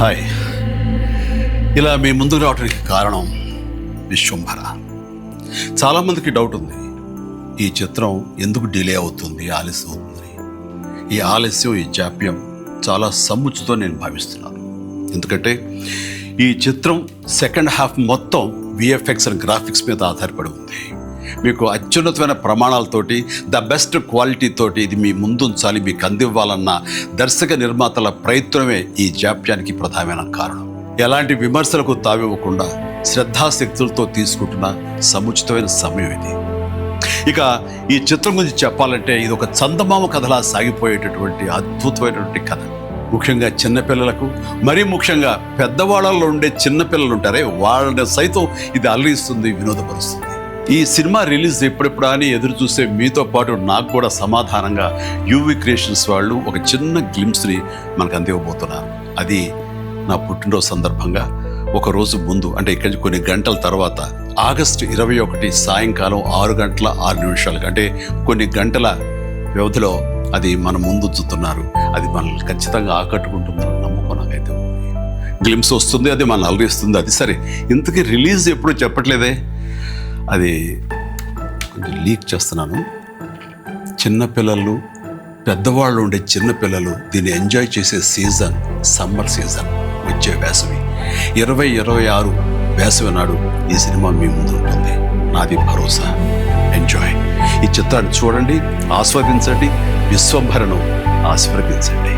Hi, ఇలా మీ ముందుకు రావడానికి కారణం విశ్వంభర. చాలామందికి డౌట్ ఉంది, ఈ చిత్రం ఎందుకు డిలే అవుతుంది, ఆలస్యం అవుతుంది. ఈ ఆలస్యం, ఈ జాప్యం చాలా సముచితం నేను భావిస్తున్నాను. ఎందుకంటే ఈ చిత్రం సెకండ్ హాఫ్ మొత్తం విఎఫ్ఎక్స్ అండ్ గ్రాఫిక్స్ మీద ఆధారపడి ఉంది. మీకు అత్యున్నతమైన ప్రమాణాలతోటి, ద బెస్ట్ క్వాలిటీతోటి ఇది మీ ముందుంచాలి, మీకు అందివ్వాలన్న దర్శక నిర్మాతల ప్రయత్నమే ఈ జాప్యానికి ప్రధానమైన కారణం. ఎలాంటి విమర్శలకు తావివ్వకుండా శ్రద్ధాశక్తులతో తీసుకుంటున్న సముచితమైన సమయం ఇది. ఇక ఈ చిత్రం గురించి చెప్పాలంటే ఇది ఒక చందమామ కథలా సాగిపోయేటటువంటి అద్భుతమైనటువంటి కథ. ముఖ్యంగా చిన్నపిల్లలకు, మరీ ముఖ్యంగా పెద్దవాళ్ళలో ఉండే చిన్నపిల్లలు ఉంటారే, వాళ్ళని సైతం ఇది అలరిస్తుంది, వినోదపరుస్తుంది. ఈ సినిమా రిలీజ్ ఎప్పుడెప్పుడా అని ఎదురు చూసే మీతో పాటు నాకు కూడా సమాధానంగా యూవి క్రియేషన్స్ వాళ్ళు ఒక చిన్న గ్లిమ్స్ని మనకు అందివ్వబోతున్నారు. అది నా పుట్టినరోజు సందర్భంగా ఒక రోజు ముందు, అంటే ఇక్కడి కొన్ని గంటల తర్వాత ఆగస్టు 21 సాయంకాలం 6:06 అంటే కొన్ని గంటల వ్యవధిలో అది మన ముందు ఉంచుతున్నారు. అది మనల్ని ఖచ్చితంగా ఆకట్టుకుంటుందని నమ్మకం నాకైతే ఉంది. గ్లిమ్స్ వస్తుంది, అది మనల్ని అలరిస్తుంది. అది సరే, ఇంతకీ రిలీజ్ ఎప్పుడు చెప్పట్లేదే, అది కొంచెం లీక్ చేస్తున్నాను. చిన్నపిల్లలు, పెద్దవాళ్ళు ఉండే చిన్నపిల్లలు దీన్ని ఎంజాయ్ చేసే సీజన్ సమ్మర్ సీజన్, వచ్చే వేసవి 2026 వేసవి నాడు ఈ సినిమా మీ ముందు ఉంటుంది. నాది భరోసా. ఎంజాయ్. ఈ చిత్రాన్ని చూడండి, ఆస్వాదించండి, విశ్వంభరను ఆస్వాదించండి.